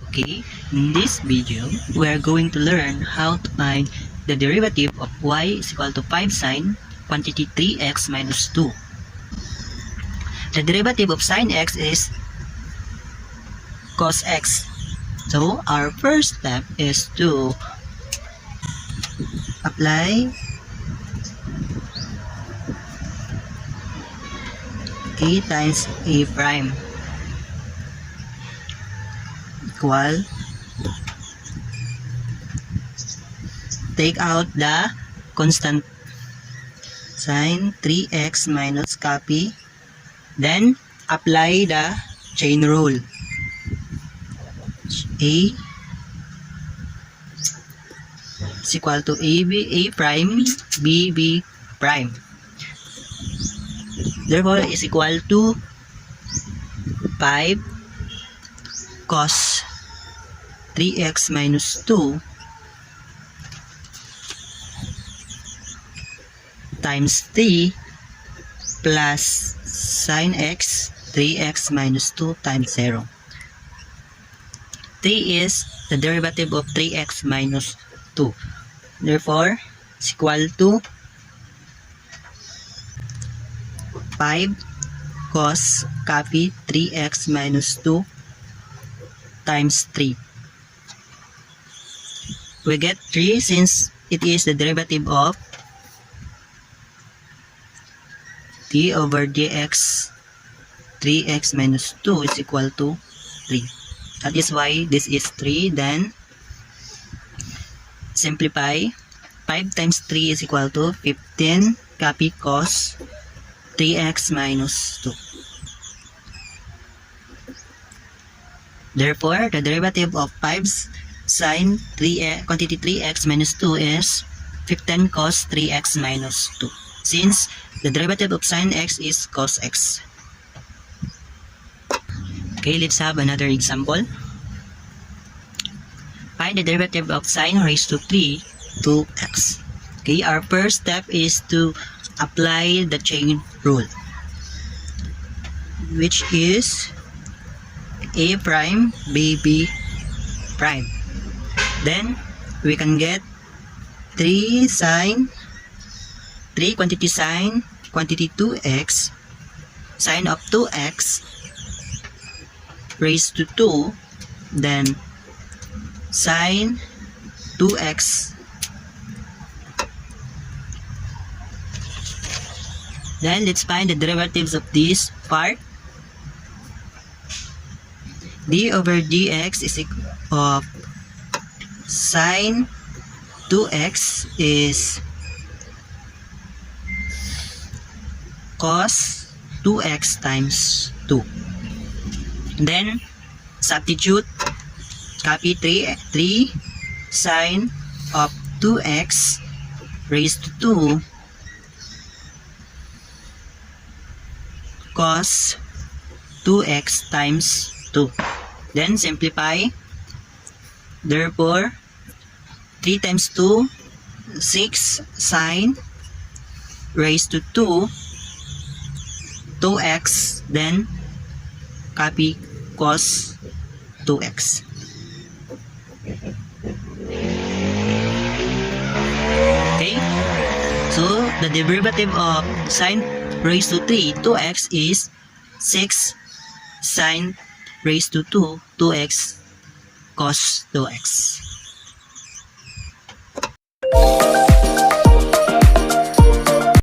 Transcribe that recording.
Okay, in this video, we are going to learn how to find the derivative of y is equal to 5 sine quantity 3x minus 2. The derivative of sine x is cos x. So, our first step is to apply a times a prime equal, take out the constant sine 3x minus copy, then apply the chain rule. A is equal to A prime, B prime. Therefore, is equal to 5 cos 3x minus 2 times 3 plus sine x 3x minus 2 times 0. 3 is the derivative of 3x minus 2. Therefore, is equal to 5 cos copy 3x minus 2 times 3. We get 3 since it is the derivative of d over dx 3x minus 2 is equal to 3. That is why this is 3. Then simplify. 5 times 3 is equal to 15 copy cos 3x minus 2. Therefore, the derivative of 5 sine 3x, quantity 3x minus 2 is 15 cos 3x minus 2. Since the derivative of sine x is cos x. Okay, let's have another example. Find the derivative of sine raised to 3 2x. Okay, our first step is to apply the chain rule, which is a prime b prime. Then we can get 3 quantity sine quantity 2x sine of 2x raised to 2, then sine 2x, then let's find the derivatives of this part. D over dx is equal of sine 2x is cos 2x times 2. Then substitute, copy 3 sine of 2x raised to 2 cos 2x times 2. Then simplify. Therefore, 3 times 2, 6 sine raised to 2, 2x, then copy cos 2x. Okay, so the derivative of sine raised to 3 2x is 6 sine raised to 2 2x cos 2x.